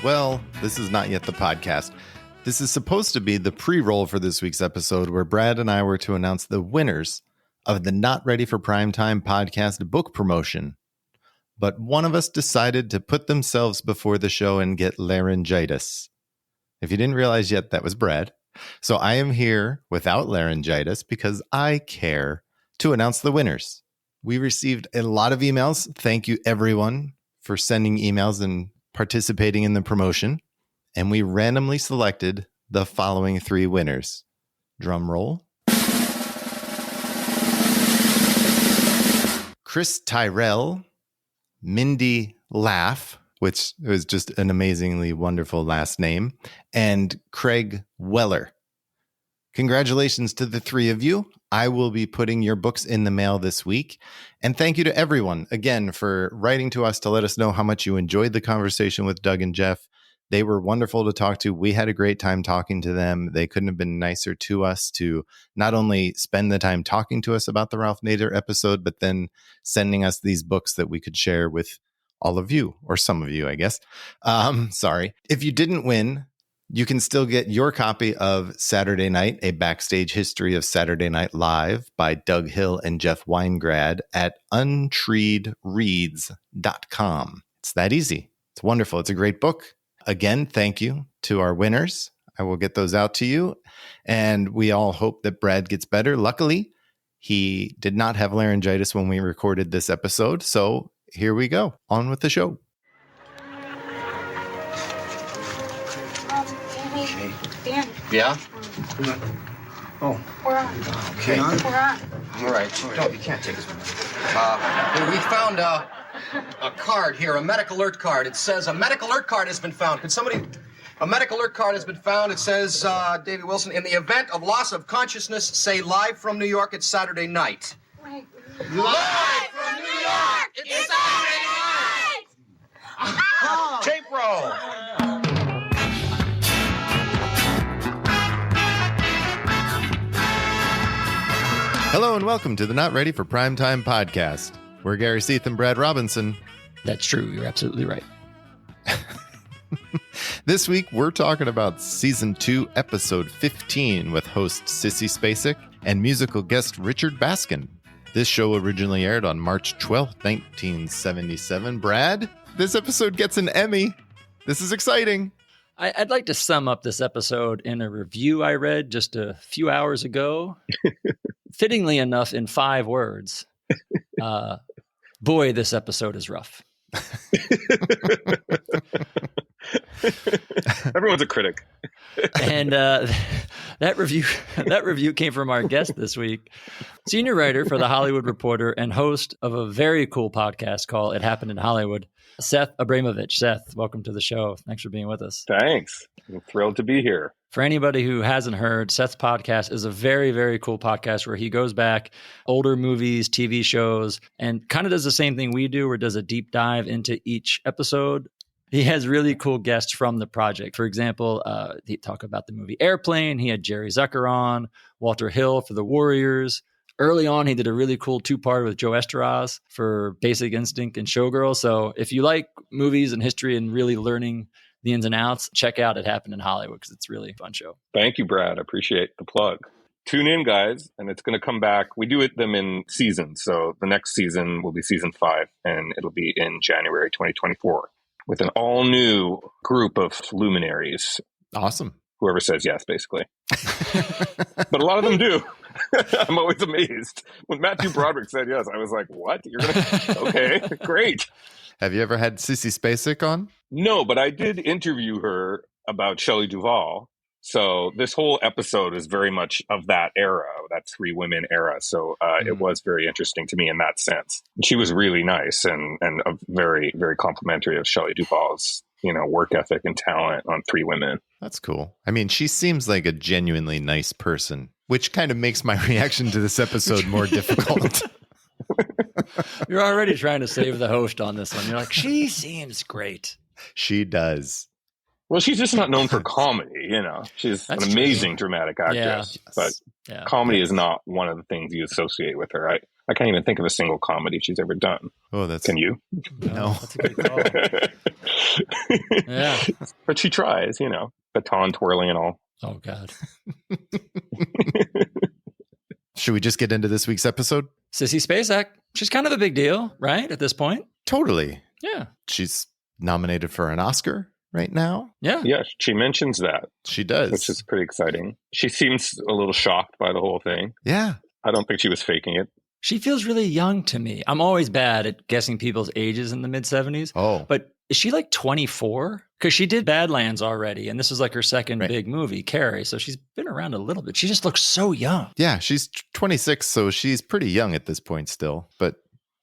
well, this is not yet the podcast. This is supposed to be the pre-roll for this week's episode where Brad and I were to announce the winners of the Not Ready for Primetime podcast book promotion. But one of us decided to put themselves before the show and get laryngitis. If you didn't realize yet, that was Brad. So I am here without laryngitis because I care to announce the winners. We received a lot of emails. Thank you, everyone, for sending emails and participating in the promotion. And we randomly selected the following three winners. Drum roll. Chris Tyrell, Mindy Laugh, which was just an amazingly wonderful last name, and Craig Weller. Congratulations to the three of you. I will be putting your books in the mail this week. And thank you to everyone, again, for writing to us to let us know how much you enjoyed the conversation with Doug and Jeff. They were wonderful to talk to. We had a great time talking to them. They couldn't have been nicer to us to not only spend the time talking to us about the Ralph Nader episode, but then sending us these books that we could share with all of you, or some of you, I guess. Sorry. If you didn't win, you can still get your copy of Saturday Night, a backstage history of Saturday Night Live by Doug Hill and Jeff Weingrad at untreedreads.com. It's that easy. It's wonderful. It's a great book. Again, thank you to our winners. I will get those out to you. And we all hope that Brad gets better. Luckily, he did not have laryngitis when we recorded this episode. So here we go. On with the show. Okay. Dan. Yeah? Oh. We're on. Okay. We're on. All right. No, you can't take this one. We found a card here, a medical alert card. It says a medical alert card has been found. Could somebody... A medical alert card has been found. It says, Davey Wilson, in the event of loss of consciousness, say live from New York, it's Saturday night. Wait. Live from New York, it's Saturday night! Tape roll! Hello and welcome to the Not Ready for Primetime podcast. We're Gary Seath and Brad Robinson. That's true. You're absolutely right. This week, we're talking about Season 2, Episode 15 with host Sissy Spacek and musical guest Richard Baskin. This show originally aired on March 12th, 1977. Brad, this episode gets an Emmy. This is exciting. I'd like to sum up this episode in a review I read just a few hours ago. Fittingly enough, in 5 words. Boy, this episode is rough. Everyone's a critic. And that review came from our guest this week, senior writer for The Hollywood Reporter and host of a very cool podcast called It Happened in Hollywood, Seth Abramovitch. Seth, welcome to the show. Thanks for being with us. Thanks. I'm thrilled to be here. For anybody who hasn't heard, Seth's podcast is a very, very cool podcast where he goes back older movies, TV shows, and kind of does the same thing we do, where does a deep dive into each episode. He has really cool guests from the project. For example, he talked about the movie Airplane. He had Jerry Zucker on, Walter Hill for The Warriors. Early on, he did a really cool 2-part with Joe Esteros for Basic Instinct and Showgirl. So if you like movies and history and really learning the ins and outs, check out It Happened in Hollywood because it's really a fun show. Thank you, Brad. I appreciate the plug. Tune in, guys, and it's going to come back. We do them in seasons. So the next season will be season 5, and it'll be in January 2024 with an all-new group of luminaries. Awesome. Whoever says yes, basically. But a lot of them do. I'm always amazed. When Matthew Broderick said yes, I was like, what? You're going to... Okay, great. Have you ever had Sissy Spacek on? No, but I did interview her about Shelley Duvall. So this whole episode is very much of that era, that 3 women era. So it was very interesting to me in that sense. She was really nice and very, very complimentary of Shelley Duvall's, work ethic and talent on 3 women. That's cool. I mean, she seems like a genuinely nice person, which kind of makes my reaction to this episode more difficult. You're already trying to save the host on this one. You're like, she seems great. She does. Well, she's just not known for comedy, She's That's an amazing dramatic actress, but comedy is not one of the things you associate with her. I can't even think of a single comedy she's ever done. Oh, Can you? No. That's a good call. Yeah. But she tries, baton twirling and all. Oh, God. Should we just get into this week's episode? Sissy Spacek. She's kind of a big deal, right? At this point. Totally. Yeah. She's nominated for an Oscar right now. Yeah. Yeah, she mentions that. She does. Which is pretty exciting. She seems a little shocked by the whole thing. Yeah. I don't think she was faking it. She feels really young to me. I'm always bad at guessing people's ages in the mid 70s. Oh. But is she like 24? Because she did Badlands already. And this is like her second big movie, Carrie. So she's been around a little bit. She just looks so young. Yeah. She's 26. So she's pretty young at this point still. But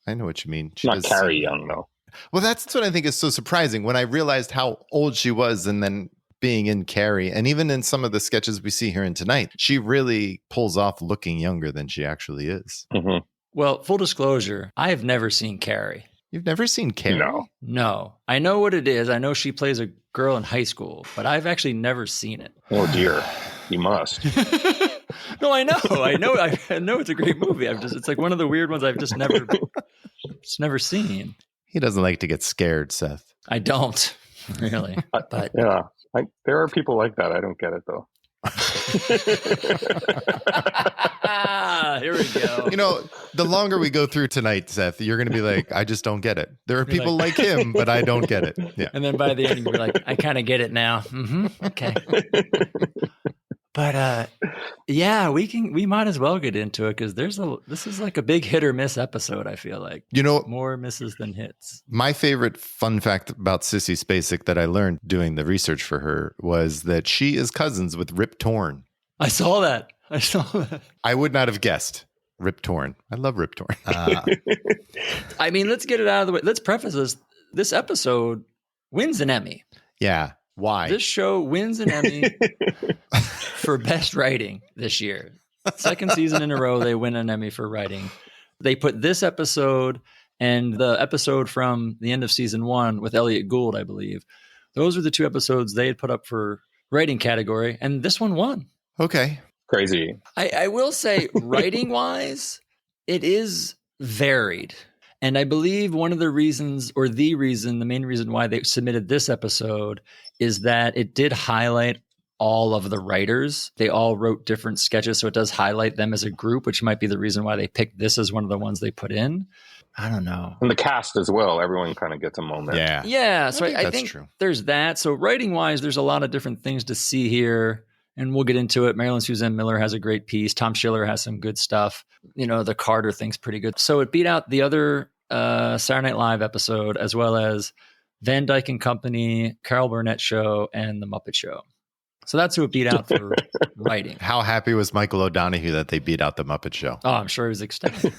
I know what you mean. She Not Carrie young, though. Well, that's what I think is so surprising when I realized how old she was and then being in Carrie. And even in some of the sketches we see here in tonight, she really pulls off looking younger than she actually is. Mm-hmm. Well, full disclosure, I have never seen Carrie. You've never seen Carrie? No. I know what it is. I know she plays a girl in high school, but I've actually never seen it. Oh, dear. You must. No, I know. I know it's a great movie. It's like one of the weird ones I've just never seen. He doesn't like to get scared, Seth. I don't, really. But yeah, there are people like that. I don't get it, though. Here we go. The longer we go through tonight, Seth, you're going to be like, I just don't get it. There are people like him, but I don't get it. Yeah. And then by the end, you'll be like, I kind of get it now. Mm-hmm. Okay. But yeah, we might as well get into it because this is like a big hit or miss episode. I feel like more misses than hits. My favorite fun fact about Sissy Spacek that I learned doing the research for her was that she is cousins with Rip Torn. I saw that. I would not have guessed Rip Torn. I love Rip Torn. I mean, let's get it out of the way. Let's preface this. This episode wins an Emmy. Yeah. Why? This show wins an Emmy for best writing this year. Second season in a row, they win an Emmy for writing. They put this episode and the episode from the end of season 1 with Elliot Gould, I believe. Those are the two episodes they had put up for writing category, and this one won. Okay. Crazy. I will say, writing-wise, it is varied. And I believe one of the reasons, or the main reason why they submitted this episode is that it did highlight all of the writers. They all wrote different sketches, so it does highlight them as a group, which might be the reason why they picked this as one of the ones they put in. I don't know. And the cast as well. Everyone kind of gets a moment. Yeah. Yeah. So I think true. There's that. So writing-wise, there's a lot of different things to see here. And we'll get into it. Marilyn Suzanne Miller has a great piece. Tom Schiller has some good stuff. The Carter thing's pretty good. So it beat out the other Saturday Night Live episode, as well as Van Dyke and Company, Carol Burnett Show, and The Muppet Show. So that's who it beat out for writing. How happy was Michael O'Donoghue that they beat out The Muppet Show? Oh, I'm sure he was ecstatic.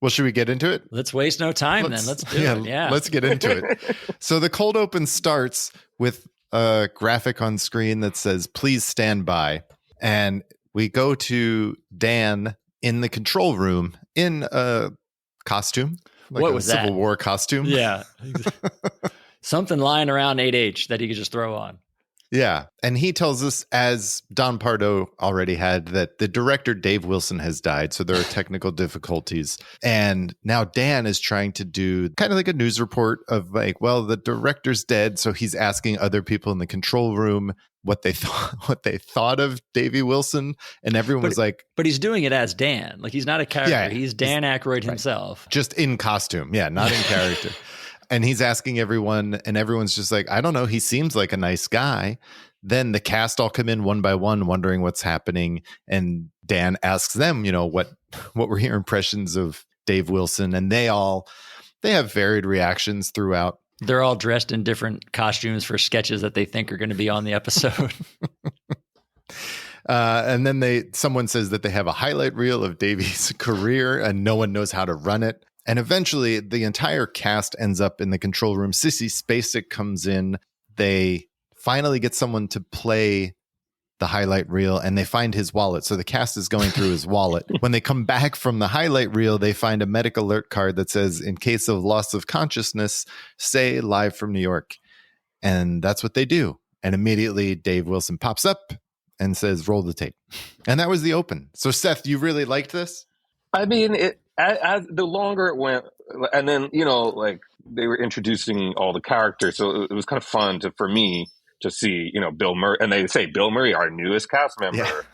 Well, should we get into it? Let's waste no time then. Let's do it. Yeah. Let's get into it. So the cold open starts with a graphic on screen that says, "Please stand by." And we go to Dan in the control room in a costume. Like what was that? Civil War costume. Yeah. Something lying around 8H that he could just throw on. Yeah. And he tells us, as Don Pardo already had, that the director, Dave Wilson, has died. So there are technical difficulties. And now Dan is trying to do kind of like a news report of like, well, the director's dead. So he's asking other people in the control room what they thought of Davey Wilson. And everyone was like, but he's doing it as Dan. Like, he's not a character. Yeah, he's Dan Aykroyd himself. Just in costume. Yeah. Not in character. And he's asking everyone, and everyone's just like, I don't know. He seems like a nice guy. Then the cast all come in one by one, wondering what's happening. And Dan asks them, what were your impressions of Dave Wilson? And they have varied reactions throughout. They're all dressed in different costumes for sketches that they think are going to be on the episode. And then someone says that they have a highlight reel of Davey's career, and no one knows how to run it. And eventually, the entire cast ends up in the control room. Sissy Spacek comes in. They finally get someone to play the highlight reel, and they find his wallet. So the cast is going through his wallet. When they come back from the highlight reel, they find a medic alert card that says, "In case of loss of consciousness, say live from New York." And that's what they do. And immediately, Dave Wilson pops up and says, "Roll the tape." And that was the open. So, Seth, you really liked this? I mean, as the longer it went, and then, like they were introducing all the characters, so it was kind of fun for me to see, Bill Murray, and they say Bill Murray, our newest cast member,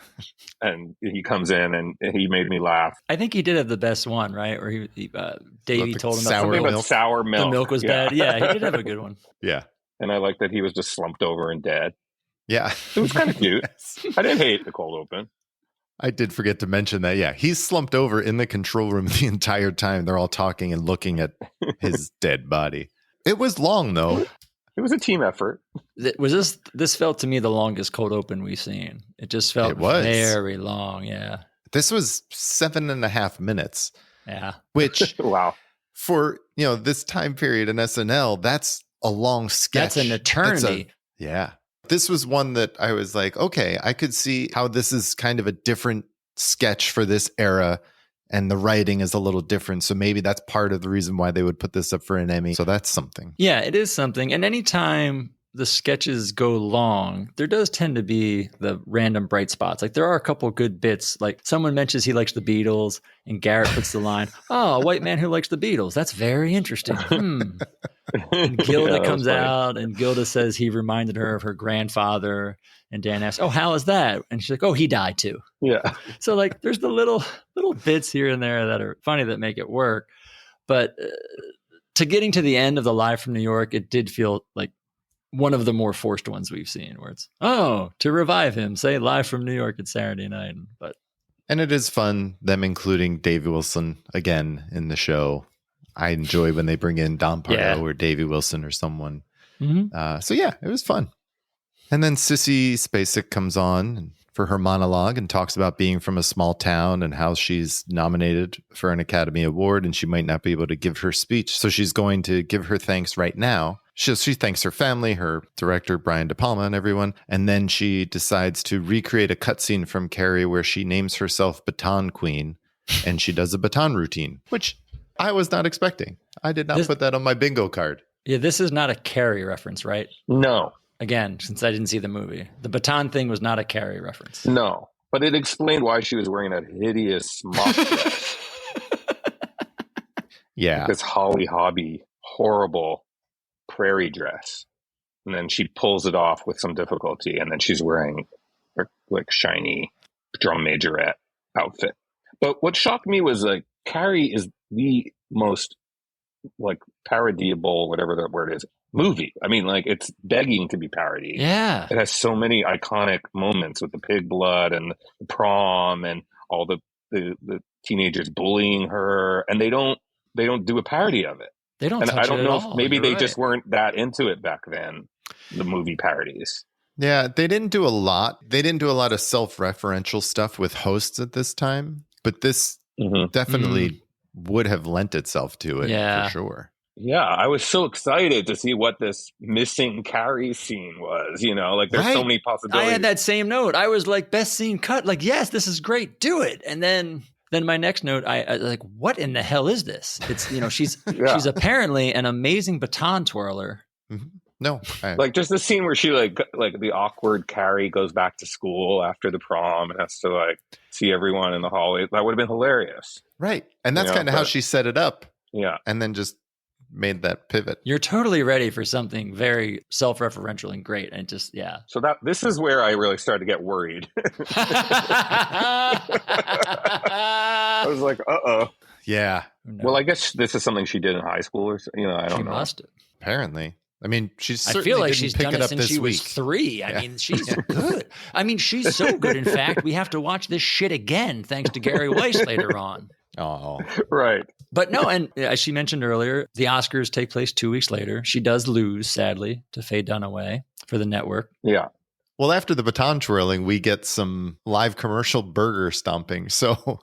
and he comes in and he made me laugh. I think he did have the best one, right? Or Davey told him something about sour milk. The milk was bad. Yeah, he did have a good one. Yeah. And I like that he was just slumped over and dead. Yeah. It was kind of cute. I didn't hate the cold open. I did forget to mention that. Yeah. He's slumped over in the control room the entire time. They're all talking and looking at his dead body. It was long, though. It was a team effort. This felt to me the longest cold open we've seen. It just felt very long. Yeah. This was 7.5 minutes. Yeah. Which, wow. For, this time period in SNL, that's a long sketch. That's an eternity. Yeah. This was one that I was like, okay, I could see how this is kind of a different sketch for this era. And the writing is a little different. So maybe that's part of the reason why they would put this up for an Emmy. So that's something. Yeah, it is something. And anytime the sketches go long, there does tend to be the random bright spots. Like there are a couple good bits. Like someone mentions he likes the Beatles and Garrett puts the line, "Oh, a white man who likes the Beatles. That's very interesting." And Gilda comes out and Gilda says he reminded her of her grandfather. And Dan asks, "Oh, how is that?" And she's like, "Oh, he died too." Yeah. So like there's the little bits here and there that are funny that make it work. But to getting to the end of the Live from New York, it did feel like one of the more forced ones we've seen where it's, to revive him, say Live from New York at Saturday night. And it is fun, them including Davey Wilson again in the show. I enjoy when they bring in Don Pardo or Davey Wilson or someone. Mm-hmm. So yeah, it was fun. And then Sissy Spacek comes on for her monologue and talks about being from a small town and how she's nominated for an Academy Award and she might not be able to give her speech. So she's going to give her thanks right now. She thanks her family, her director, Brian De Palma, and everyone. And then she decides to recreate a cutscene from Carrie where she names herself Baton Queen and she does a baton routine, which I was not expecting. I did not put that on my bingo card. Yeah, this is not a Carrie reference, right? No. Again, since I didn't see the movie. The baton thing was not a Carrie reference. No, but it explained why she was wearing that hideous mock dress. Yeah. This Holly Hobby, horrible prairie dress. And then she pulls it off with some difficulty. And then she's wearing her like shiny drum majorette outfit. But what shocked me was like Carrie is the most like parodiable, whatever that word is, movie. I mean, like it's begging to be parodied. Yeah. It has so many iconic moments with the pig blood and the prom and all the teenagers bullying her, and they don't do a parody of it. They don't. And touch I don't it know at all. if maybe You're they right. just weren't that into it back then. The movie parodies. Yeah, they didn't do a lot. They didn't do a lot of self-referential stuff with hosts at this time, but this definitely would have lent itself to it for sure. Yeah, I was so excited to see what this missing Carrie scene was. Like there's so many possibilities. I had that same note. I was like, best scene cut. Like, yes, this is great. Do it. And then my next note, I like, what in the hell is this? It's she's she's apparently an amazing baton twirler. Mm-hmm. No, like just the scene where she like the awkward Carrie goes back to school after the prom and has to like see everyone in the hallway. That would have been hilarious, right? And that's kind of how she set it up. Yeah, and then just made that pivot. You're totally ready for something very self-referential and great, and just So this is where I really started to get worried. I was like, yeah. Well, I guess this is something she did in high school, or I don't know. She must have. Apparently. I mean, she's. I feel like she's done it since she was 3. I mean, she's good. I mean, she's so good. In fact, we have to watch this shit again, thanks to Gary Weis later on. Oh, right. But no, and as she mentioned earlier, the Oscars take place 2 weeks later. She does lose, sadly, to Faye Dunaway for the network. Yeah. Well, after the baton twirling, we get some live commercial burger stomping. So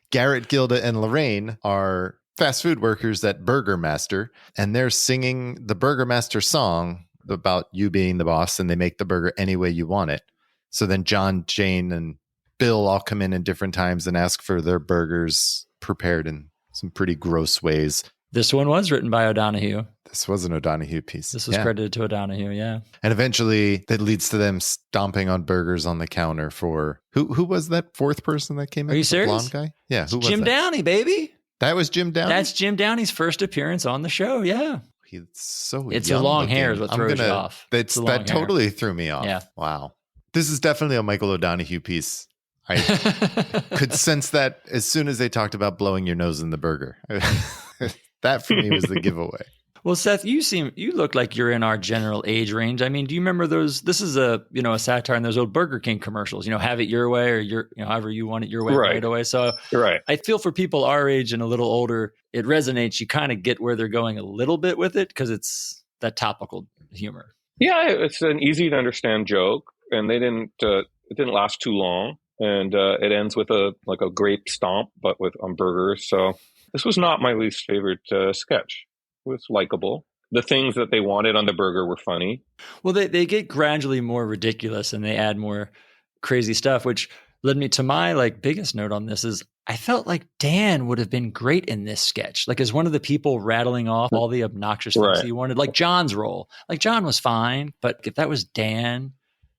Garrett, Gilda, and Lorraine are fast food workers at Burger Master, and they're singing the Burger Master song about you being the boss, and they make the burger any way you want it. So then John, Jane, and Bill all come in different times and ask for their burgers prepared in some pretty gross ways. This one was written by O'Donoghue. This was an O'Donoghue piece. This was credited to O'Donoghue, yeah. And eventually that leads to them stomping on burgers on the counter for who was that fourth person that came in? Are you serious? The blonde guy? Yeah, who was Jim that? Downey, baby. That was Jim Downey? That's Jim Downey's first appearance on the show. Yeah. He's so It's young the long looking. hair is what throws you off. That totally threw me off. Yeah. Wow. This is definitely a Michael O'Donoghue piece. I could sense that as soon as they talked about blowing your nose in the burger. That for me was the giveaway. Well, Seth, you look like you're in our general age range. I mean, do you remember those? This is a satire on those old Burger King commercials. Have it your way, or however you want it your way, right away. So right. I feel for people our age and a little older, it resonates. You kind of get where they're going a little bit with it because it's that topical humor. Yeah, it's an easy to understand joke, and it didn't last too long, and it ends with a grape stomp, but on burgers. So this was not my least favorite sketch. It was likable. The things that they wanted on the burger were funny. Well, they get gradually more ridiculous and they add more crazy stuff, which led me to my biggest note on this is I felt like Dan would have been great in this sketch. As one of the people rattling off all the obnoxious things he wanted, like John's role. John was fine, but if that was Dan,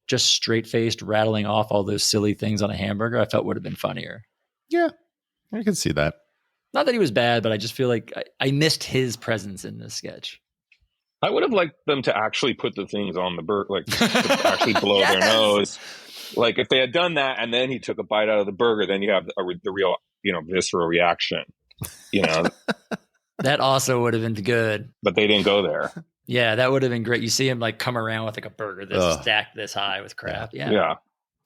just straight-faced rattling off all those silly things on a hamburger, I felt would have been funnier. Yeah, I can see that. Not that he was bad, but I just feel like I missed his presence in this sketch. I would have liked them to actually put the things on the burger, to actually blow their nose. If they had done that and then he took a bite out of the burger, then you have the real, visceral reaction. That also would have been good. But they didn't go there. Yeah, that would have been great. You see him come around with a burger that's stacked this high with crap. Yeah.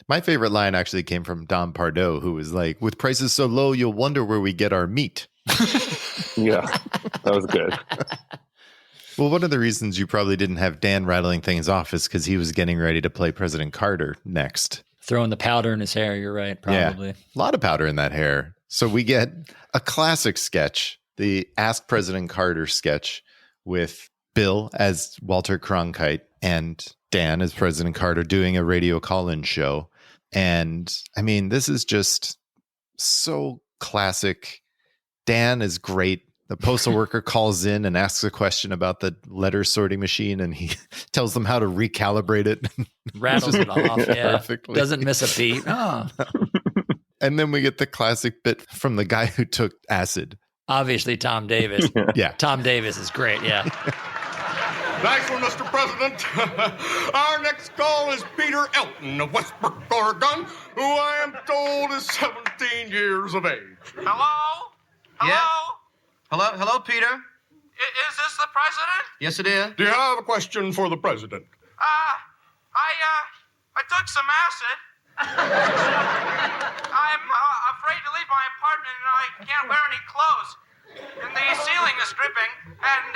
My favorite line actually came from Don Pardo, who was like, with prices so low, you'll wonder where we get our meat. Yeah, that was good. Well, one of the reasons you probably didn't have Dan rattling things off is because he was getting ready to play President Carter next. Throwing the powder in his hair, you're right, probably. Yeah, a lot of powder in that hair. So we get a classic sketch, the Ask President Carter sketch with Bill as Walter Cronkite and Dan as President Carter doing a radio call-in show. And I mean, this is just so classic. Dan is great. The postal worker calls in and asks a question about the letter sorting machine, and he tells them how to recalibrate it. Rattles it off, yeah. Perfectly. Doesn't miss a beat. Oh. And then we get the classic bit from the guy who took acid. Obviously, Tom Davis. Yeah. Tom Davis is great, yeah. Nice one, Mr. President. Our next call is Peter Elton of Westbrook, Oregon, who I am told is 17 years of age. Hello? Hello? Yeah? Hello, Peter? Is this the president? Yes, it is. Do you have a question for the president? I took some acid. I'm afraid to leave my apartment and I can't wear any clothes. And the ceiling is dripping, and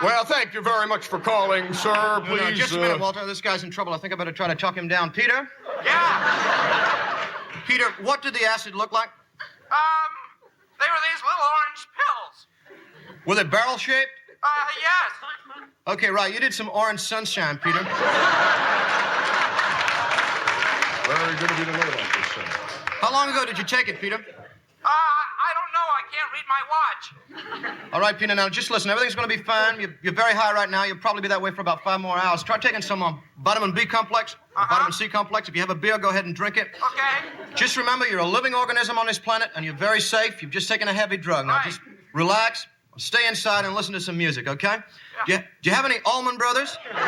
Well, thank you very much for calling, sir. Please. No, just a minute, Walter. This guy's in trouble. I think I better try to talk him down. Peter? Yeah. Peter, what did the acid look like? They were these little orange pills. Were they barrel-shaped? Yes. Okay, right. You did some orange sunshine, Peter. Very good of you to know about this, sir. How long ago did you take it, Peter? I don't know. I can't read my watch. All right, Peter, now just listen. Everything's going to be fine. You're very high right now. You'll probably be that way for about 5 more hours. Try taking some vitamin B complex, or vitamin C complex. If you have a beer, go ahead and drink it. Okay. Just remember, you're a living organism on this planet, and you're very safe. You've just taken a heavy drug. Now, Right. just relax, stay inside, and listen to some music, okay? Yeah. Do you have any Allman Brothers? Yeah, I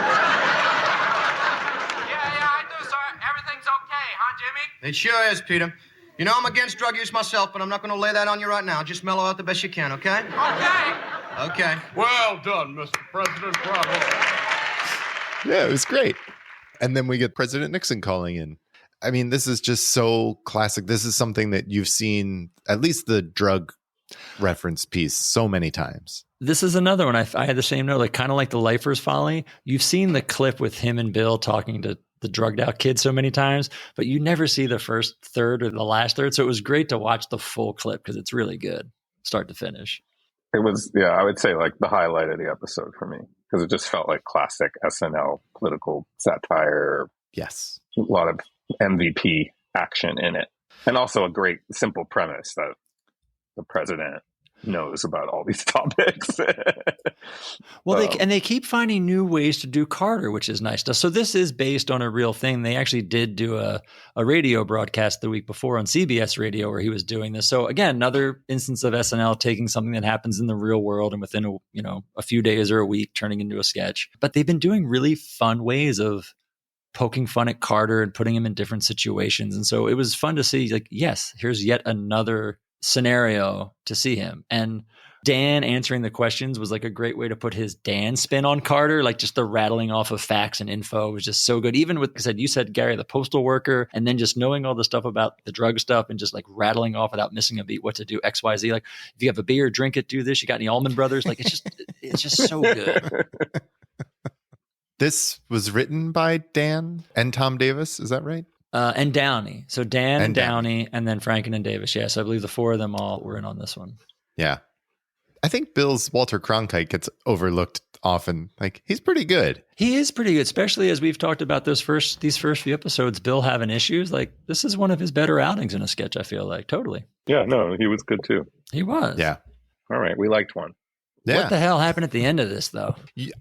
do, sir. Everything's okay, huh, Jimmy? It sure is, Peter. You know I'm against drug use myself, but I'm not going to lay that on you right now. Just mellow out the best you can, okay? Okay. Okay. Well done, Mr. President. Bravo. Yeah, it was great. And then we get President Nixon calling in. I mean, this is just so classic. This is something that you've seen, at least the drug reference piece, so many times. This is another one. I had the same note, kind of like the Lifer's Folly. You've seen the clip with him and Bill talking to the drugged out kid so many times, but you never see the first third or the last third. So it was great to watch the full clip because it's really good, start to finish. It was, I would say the highlight of the episode for me, because it just felt like classic SNL political satire. Yes. A lot of MVP action in it. And also a great simple premise that the president knows about all these topics. Well, they keep finding new ways to do Carter, which is nice. So this is based on a real thing. They actually did do a radio broadcast the week before on CBS Radio where he was doing this. So again, another instance of SNL taking something that happens in the real world and within a few days or a week turning into a sketch. But they've been doing really fun ways of poking fun at Carter and putting him in different situations. And so it was fun to see, like, yes, here's yet another scenario to see him. And Dan answering the questions was like a great way to put his Dan spin on Carter. Like just the rattling off of facts and info was just so good. Even with, you said, Gary, the postal worker, and then just knowing all the stuff about the drug stuff and just like rattling off without missing a beat what to do, XYZ. Like if you have a beer, drink it, do this. You got any Allman Brothers? Like it's just so good. This was written by Dan and Tom Davis. Is that right? And Downey. So Dan and Downey, and then Franken and Davis. Yes, I believe the four of them all were in on this one. Yeah. I think Bill's Walter Cronkite gets overlooked often. Like, he's pretty good. He is pretty good, especially as we've talked about these first few episodes, Bill having issues. Like, this is one of his better outings in a sketch, I feel like. Totally. Yeah, no, he was good too. He was. Yeah. All right, we liked one. Yeah. What the hell happened at the end of this, though?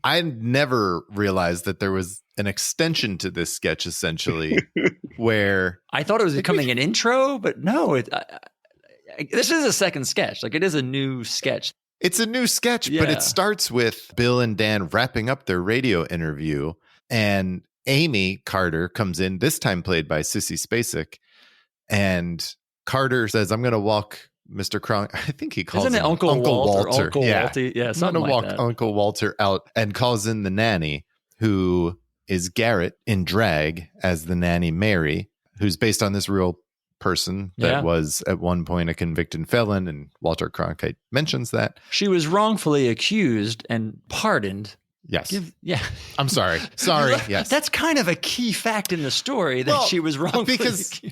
I never realized that there was an extension to this sketch, essentially, where I thought it was becoming an intro, but no, this is a second sketch. Like, it is a new sketch. It's a new sketch, but it starts with Bill and Dan wrapping up their radio interview, and Amy Carter comes in, this time played by Sissy Spacek, and Carter says, "I'm going to walk Mr. Kronk." I think he calls him Uncle Walter. Uncle Walty? Yeah, something like that. Uncle Walter out and calls in the nanny, who is Garrett in drag as the nanny Mary, who's based on this real person that was at one point a convicted felon, and Walter Cronkite mentions that. She was wrongfully accused and pardoned. Yes. I'm sorry. Yes. That's kind of a key fact in the story that she was wrongfully accused.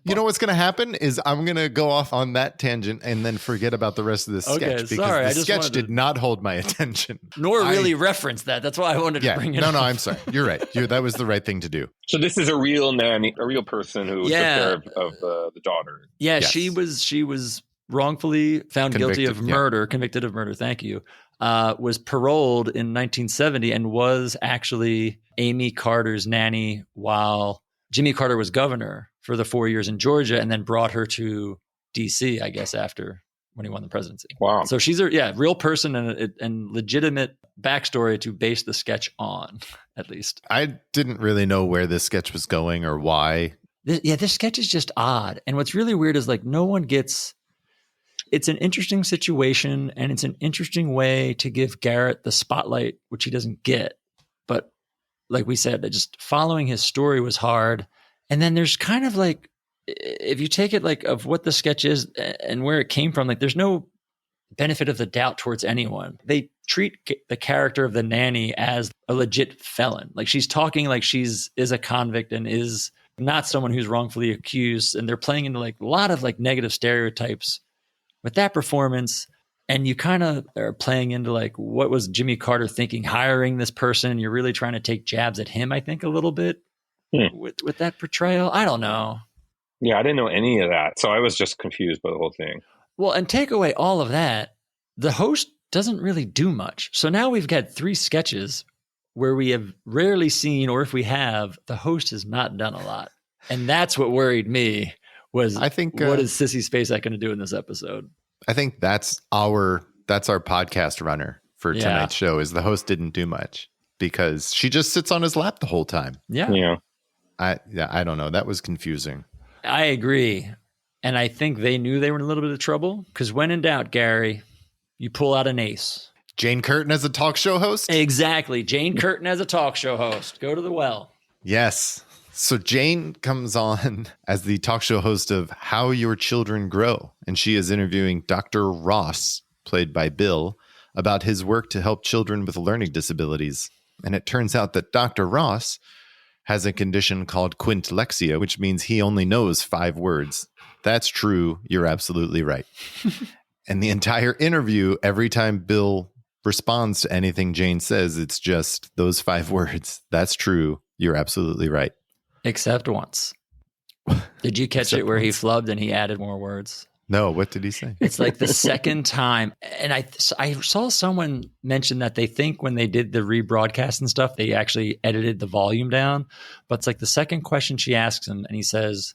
You know what's going to happen is I'm going to go off on that tangent and then forget about the rest of the sketch because the sketch did not hold my attention. Nor really reference that. That's why I wanted to bring it up. No, I'm sorry. You're right. That was the right thing to do. So this is a real nanny, a real person who took care of the daughter. Yeah, yes. She was wrongfully found guilty of murder, convicted of murder. Thank you. Was paroled in 1970 and was actually Amy Carter's nanny while Jimmy Carter was governor for the 4 years in Georgia, and then brought her to DC, I guess, after when he won the presidency. Wow. So she's a real person and legitimate backstory to base the sketch on, at least. I didn't really know where this sketch was going or why. This sketch is just odd. And what's really weird is like no one gets... It's an interesting situation, and it's an interesting way to give Garrett the spotlight, which he doesn't get. But like we said, just following his story was hard. And then there's kind of like, if you take it like of what the sketch is and where it came from, like there's no benefit of the doubt towards anyone. They treat the character of the nanny as a legit felon. Like she's talking like is a convict and is not someone who's wrongfully accused. And they're playing into like a lot of like negative stereotypes with that performance. And you kind of are playing into like, what was Jimmy Carter thinking, hiring this person? You're really trying to take jabs at him, I think, a little bit with that portrayal. I don't know. Yeah, I didn't know any of that. So I was just confused by the whole thing. Well, and take away all of that, the host doesn't really do much. So now we've got 3 sketches where we have rarely seen, or if we have, the host has not done a lot. And that's what worried me. I think what is Sissy Spacek going to do in this episode? I think that's our podcast runner for tonight's show is the host didn't do much because she just sits on his lap the whole time. Yeah. I don't know. That was confusing. I agree. And I think they knew they were in a little bit of trouble because when in doubt, Gary, you pull out an ace. Jane Curtin as a talk show host? Exactly. Jane Curtin as a talk show host. Go to the well. Yes. So Jane comes on as the talk show host of How Your Children Grow, and she is interviewing Dr. Ross, played by Bill, about his work to help children with learning disabilities. And it turns out that Dr. Ross has a condition called quintlexia, which means he only knows 5 words. That's true. You're absolutely right. And the entire interview, every time Bill responds to anything Jane says, it's just those 5 words. That's true. You're absolutely right. Except once. Did you catch it where he flubbed and he added more words? No, what did he say? It's like the second time. And I saw someone mention that they think when they did the rebroadcast and stuff, they actually edited the volume down. But it's like the second question she asks him, and he says,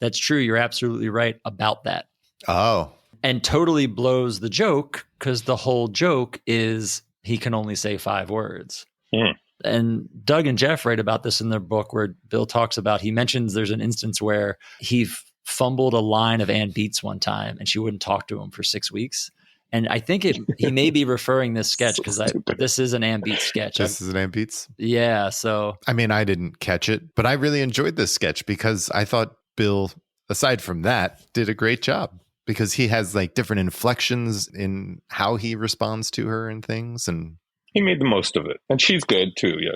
"That's true. You're absolutely right about that." Oh. And totally blows the joke, because the whole joke is he can only say 5 words. Mm. And Doug and Jeff write about this in their book, where Bill talks about, he mentions there's an instance where he fumbled a line of Ann Beats one time and she wouldn't talk to him for 6 weeks. And I think he may be referring this sketch because this is an Ann Beats sketch. This is an Ann Beats? Yeah. So, I mean, I didn't catch it, but I really enjoyed this sketch because I thought Bill, aside from that, did a great job because he has like different inflections in how he responds to her and things. And he made the most of it. And she's good too. Yeah.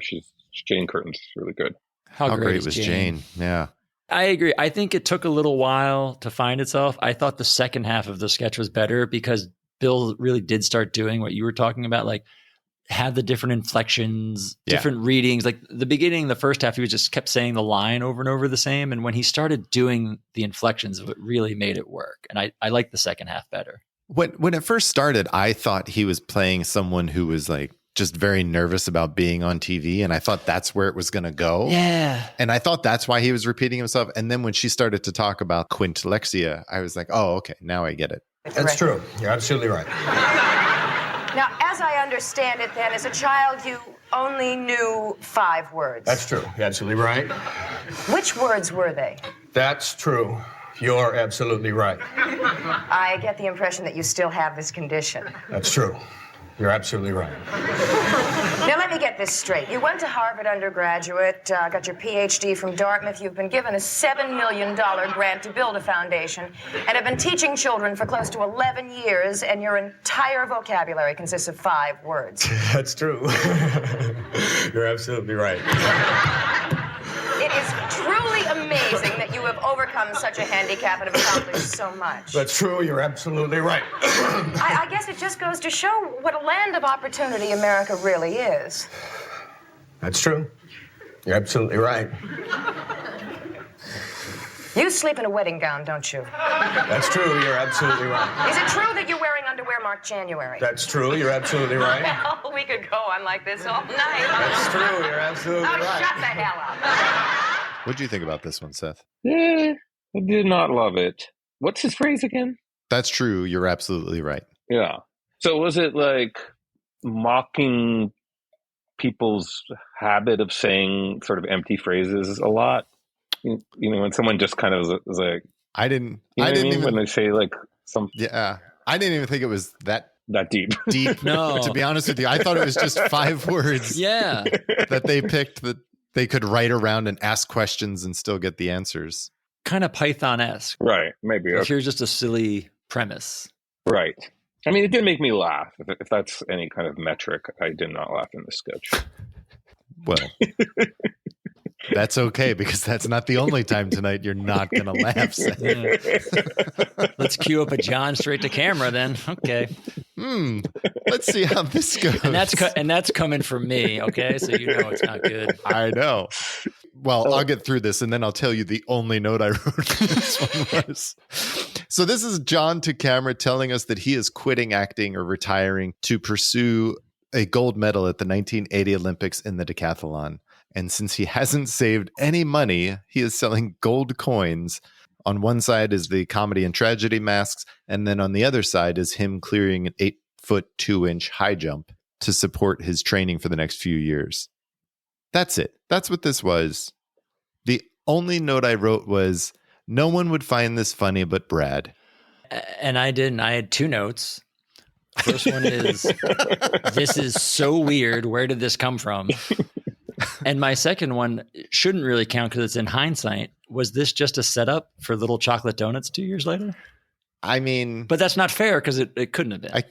Jane Curtin's really good. How great was Jane? Yeah. I agree. I think it took a little while to find itself. I thought the second half of the sketch was better because Bill really did start doing what you were talking about, like have the different inflections, different readings. Like the beginning, the first half, he was just kept saying the line over and over the same. And when he started doing the inflections, it really made it work. And I like the second half better. When it first started, I thought he was playing someone who was like just very nervous about being on TV. And I thought that's where it was going to go. Yeah. And I thought that's why he was repeating himself. And then when she started to talk about quintlexia, I was like, oh, okay, now I get it. That's true. You're absolutely right. Now, as I understand it, then, as a child, you only knew 5 words. That's true. You're absolutely right. Which words were they? That's true. You're absolutely right. I get the impression that you still have this condition. That's true. You're absolutely right. Now, let me get this straight. You went to Harvard undergraduate, got your PhD from Dartmouth. You've been given a $7 million grant to build a foundation, and have been teaching children for close to 11 years, and your entire vocabulary consists of 5 words. That's true. You're absolutely right. It is truly amazing that you have overcome such a handicap and have accomplished so much. That's true. You're absolutely right. I guess it just goes to show what a land of opportunity America really is. That's true. You're absolutely right. You sleep in a wedding gown, don't you? That's true. You're absolutely right. Is it true that you're wearing underwear marked January? That's true. You're absolutely right. Well, we could go on like this all night. That's true. You're absolutely right. Shut the hell up. What do you think about this one, Seth? I did not love it. What's his phrase again? That's true. You're absolutely right. Yeah. So was it like mocking people's habit of saying sort of empty phrases a lot? You know, when someone just kind of is like, I didn't even even when they say like some. Yeah. I didn't even think it was that deep. No. To be honest with you, I thought it was just 5 words. Yeah. That they picked that they could write around and ask questions and still get the answers. Kind of Python-esque. Right. Maybe. Like, here's just a silly premise. Right. I mean, it did make me laugh. If that's any kind of metric, I did not laugh in the sketch. Well, that's okay, because that's not the only time tonight you're not going to laugh. Yeah. Let's cue up a John straight to camera then. Okay. Let's see how this goes. And that's coming from me, okay? So you know it's not good. I know. Well, I'll get through this and then I'll tell you the only note I wrote for this one was. So this is John to camera telling us that he is quitting acting or retiring to pursue a gold medal at the 1980 Olympics in the decathlon. And since he hasn't saved any money, he is selling gold coins. On one side is the comedy and tragedy masks, and then on the other side is him clearing an 8-foot 2-inch high jump to support his training for the next few years. That's it. That's what this was. The only note I wrote was, no one would find this funny but Brad. And I didn't. I had 2 notes. First one is, this is so weird. Where did this come from? And my second one shouldn't really count because it's in hindsight. Was this just a setup for Little Chocolate Donuts 2 years later? I mean... But that's not fair because it couldn't have been.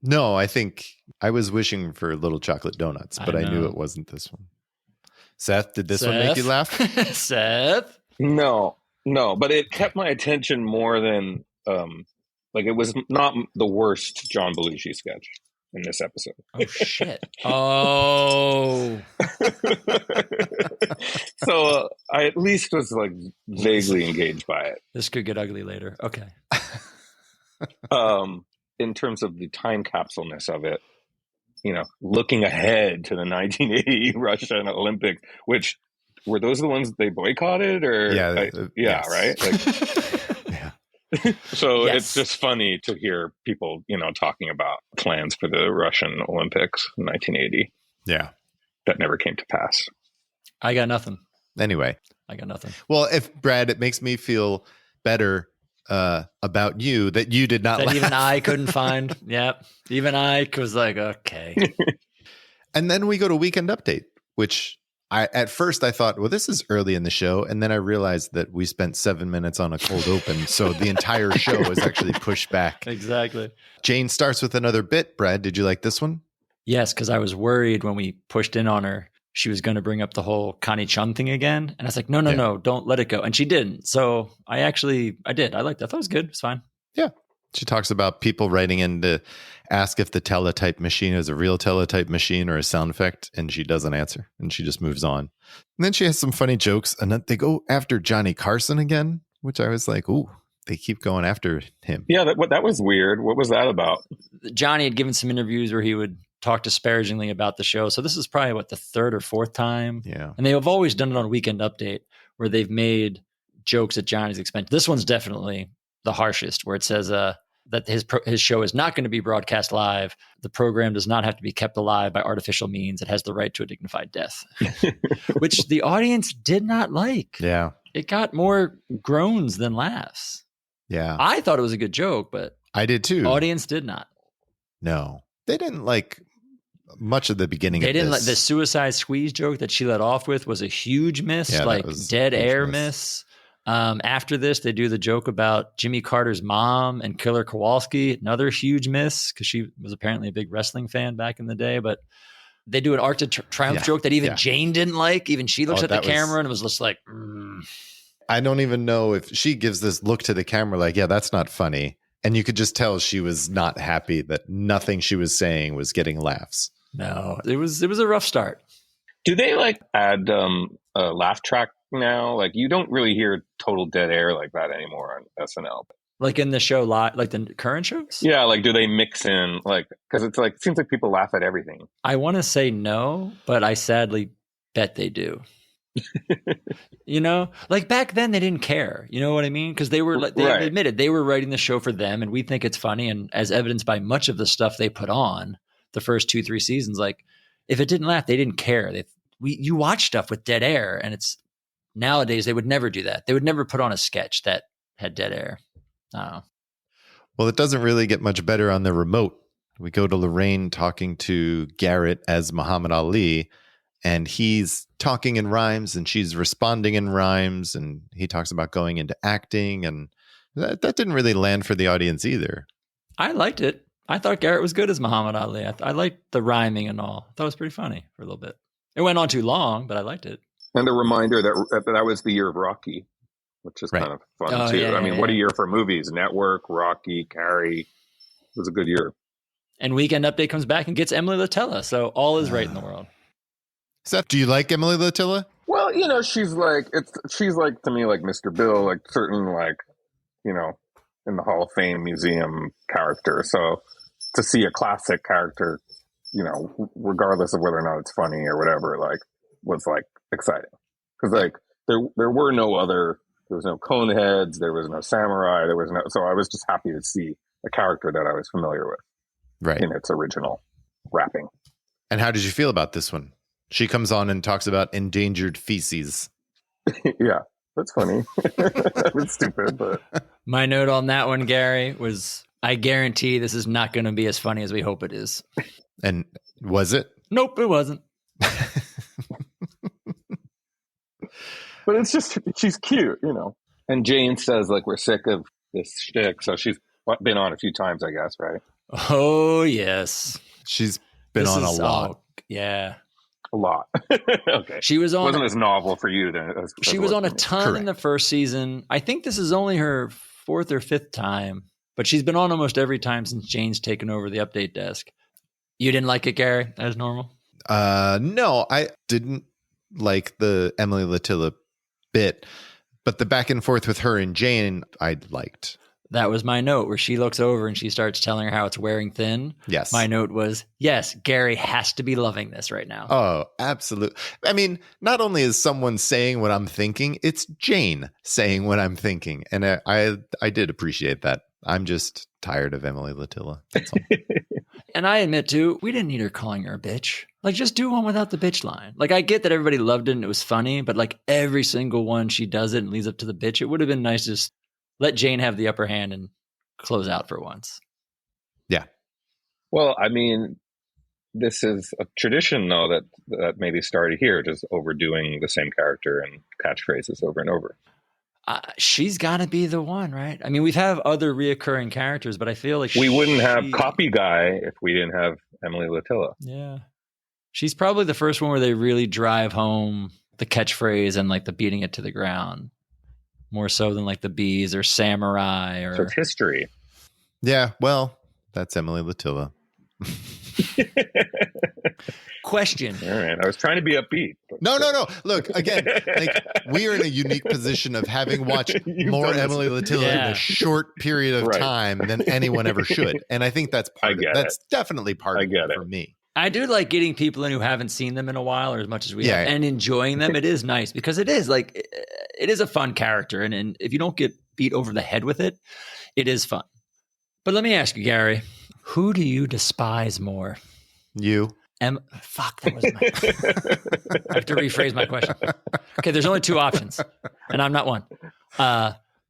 No, I think I was wishing for Little Chocolate Donuts, but I knew it wasn't this one. Seth, did this one make you laugh? Seth? No, but it kept my attention more than... like, it was not the worst John Belushi sketch in this episode. Oh, shit. Oh. So I at least was like vaguely engaged by it. This could get ugly later. Okay. In terms of the time capsule-ness of it, looking ahead to the 1980 Russian Olympics, which were those the ones they boycotted, or yes. right? So it's just funny to hear people, talking about plans for the Russian Olympics in 1980. Yeah, that never came to pass. I got nothing. Anyway, I got nothing. Well, if Brad, it makes me feel better about you that you did not that laugh. Even I couldn't find. Yep. Even I was like, okay. And then we go to Weekend Update, which at first I thought, well, this is early in the show. And then I realized that we spent 7 minutes on a cold open. So the entire show is actually pushed back. Exactly. Jane starts with another bit. Brad, did you like this one? Yes, because I was worried when we pushed in on her, she was going to bring up the whole Connie Chung thing again. And I was like, no, don't let it go. And she didn't. So I did. I liked that. I thought it was good. It's fine. Yeah. She talks about people writing in to ask if the teletype machine is a real teletype machine or a sound effect. And she doesn't answer. And she just moves on. And then she has some funny jokes. And then they go after Johnny Carson again, which I was like, ooh, they keep going after him. Yeah, that was weird. What was that about? Johnny had given some interviews where he would talk disparagingly about the show. So this is probably the third or fourth time. Yeah. And they have always done it on Weekend Update where they've made jokes at Johnny's expense. This one's definitely the harshest, where it says that his show is not going to be broadcast live. The program does not have to be kept alive by artificial means. It has the right to a dignified death, which the audience did not like. Yeah. It got more groans than laughs. Yeah. I thought it was a good joke, but I did too. Audience did not. No, they didn't like much of the beginning. They didn't like the suicide squeeze joke that she let off with was a huge miss, dead air miss. After this, they do the joke about Jimmy Carter's mom and Killer Kowalski, another huge miss because she was apparently a big wrestling fan back in the day. But they do an Arc to Triumph joke that even Jane didn't like. Even she looks at the camera and was just like, I don't even know if she gives this look to the camera like, yeah, that's not funny. And you could just tell she was not happy that nothing she was saying was getting laughs. No, it was a rough start. Do they add a laugh track now? Like you don't really hear total dead air like that anymore on SNL. Like in the show, like the current shows? Yeah, do they mix in because it's it seems like people laugh at everything. I want to say no, but I sadly bet they do. Back then they didn't care. You know what I mean? Because they were they admitted they were writing the show for them, and we think it's funny. And as evidenced by much of the stuff they put on the first 2-3 seasons, if it didn't laugh, they didn't care. You watch stuff with dead air, and it's nowadays they would never do that. They would never put on a sketch that had dead air. I don't know. Well, it doesn't really get much better on the remote. We go to Lorraine talking to Garrett as Muhammad Ali, and he's talking in rhymes and she's responding in rhymes, and he talks about going into acting, and that didn't really land for the audience either. I liked it. I thought Garrett was good as Muhammad Ali. I liked the rhyming and all. I thought it was pretty funny for a little bit. It went on too long, but I liked it. And a reminder that was the year of Rocky, which is kind of fun too. What a year for movies. Network, Rocky, Carrie. It was a good year. And Weekend Update comes back and gets Emily Latella. So all is right in the world. Seth, do you like Emily Latilla? Well, she's to me like Mr. Bill, certain in the Hall of Fame museum character. So to see a classic character, regardless of whether or not it's funny or whatever, was exciting because there were no other. There was no Coneheads. There was no Samurai. So I was just happy to see a character that I was familiar with, in its original wrapping. And how did you feel about this one? She comes on and talks about endangered feces. Yeah, that's funny. It's stupid, but my note on that one, Gary, was I guarantee this is not going to be as funny as we hope it is. And was it? Nope, it wasn't. But it's just, she's cute, And Jane says, we're sick of this shtick. So she's been on a few times, I guess, right? Oh, yes. She's been on a lot. Yeah. A lot. Okay. She was on. It wasn't as novel for you then. She was on a ton in the first season. I think this is only her 4th or 5th time, but she's been on almost every time since Jane's taken over the update desk. You didn't like it, Gary, as normal? No, I didn't like the Emily Latilla bit, but the back and forth with her and Jane, I liked. That was my note, where she looks over and she starts telling her how it's wearing thin. Yes. My note was, yes, Gary has to be loving this right now. Oh, absolutely. I mean, not only is someone saying what I'm thinking, it's Jane saying what I'm thinking. And I did appreciate that. I'm just tired of Emily Latilla. That's all. And I admit, too, we didn't need her calling her a bitch. Like, just do one without the bitch line. Like, I get that everybody loved it and it was funny, but like every single one she does it and leads up to the bitch. It would have been nice to just let Jane have the upper hand and close out for once. Yeah. Well, I mean, this is a tradition, though, that maybe started here, just overdoing the same character and catchphrases over and over. She's got to be the one, right? I mean, we've had other reoccurring characters, but I feel like we wouldn't have Copy Guy if we didn't have Emily Latilla. Yeah. She's probably the first one where they really drive home the catchphrase and like the beating it to the ground. More so than like the Bees or Samurai or... So it's history. Yeah, well, that's Emily Latilla. Question. All right. I was trying to be upbeat. No. Look, again, like, we are in a unique position of having watched more Emily Latilla in a short period of time than anyone ever should. And I think that's part of it. That's definitely part of it for me. I do like getting people in who haven't seen them in a while or as much as we have and enjoying them. It is nice because it is like, it is a fun character. And if you don't get beat over the head with it, it is fun. But let me ask you, Gary, who do you despise more? You. Fuck, that was my... I have to rephrase my question. Okay, there's only two options, and I'm not one.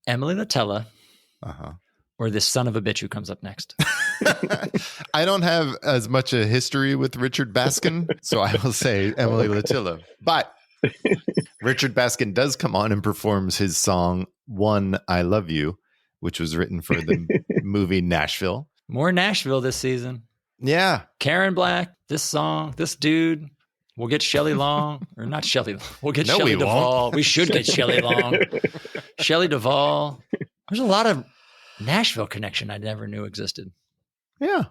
Emily Latilla or this son of a bitch who comes up next. I don't have as much a history with Richard Baskin, so I will say Emily Latilla. But Richard Baskin does come on and performs his song, One, I Love You, which was written for the movie Nashville. More Nashville this season. Yeah. Karen Black, this song, this dude. We'll get Shelley Long, or not Shelley. We'll get Shelley Duvall. We should get Shelley Long. Shelley Duvall. There's a lot of Nashville connection I never knew existed. Yeah.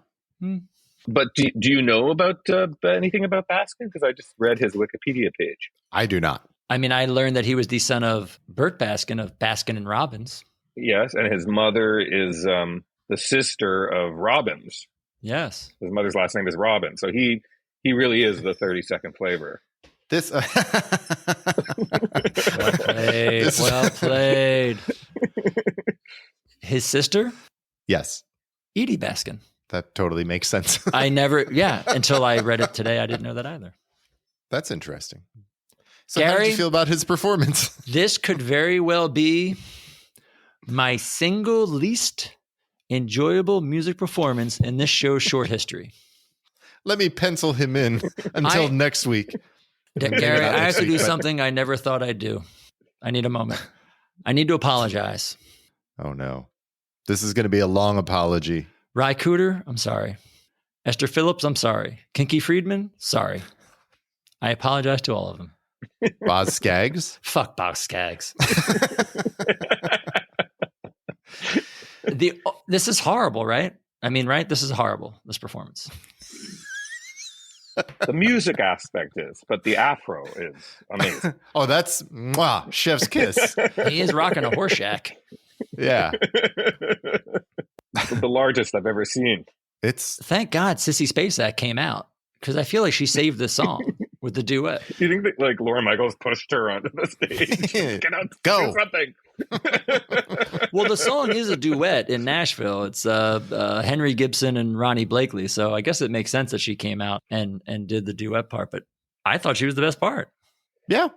But do you know about anything about Baskin? Because I just read his Wikipedia page. I do not. I mean, I learned that he was the son of Burt Baskin of Baskin and Robbins. Yes, and his mother is the sister of Robbins. Yes. His mother's last name is Robin. So he really is the 32nd flavor. This well played. Well played. His sister? Yes. Edie Baskin. That totally makes sense. Until I read it today, I didn't know that either. That's interesting. So Gary, how did you feel about his performance? This could very well be my single least enjoyable music performance in this show's short history. Let me pencil him in until next week. Gary, I have to do something I never thought I'd do. I need a moment. I need to apologize. Oh, no. This is going to be a long apology. Ry Cooder, I'm sorry. Esther Phillips, I'm sorry. Kinky Friedman, sorry. I apologize to all of them. Boz Skaggs? Fuck Boz Skaggs. This is horrible, right? I mean, right? This is horrible, this performance. The music aspect is, but the afro is amazing. Oh, that's chef's kiss. He is rocking a Horseshack. Yeah. The largest I've ever seen. Thank God Sissy Spacek came out, because I feel like she saved the song with the duet. You think that like Laura Michaels pushed her onto the stage? Get out, go do something. Well, the song is a duet in Nashville. It's Henry Gibson and Ronnie Blakely. So I guess it makes sense that she came out and did the duet part. But I thought she was the best part. Yeah.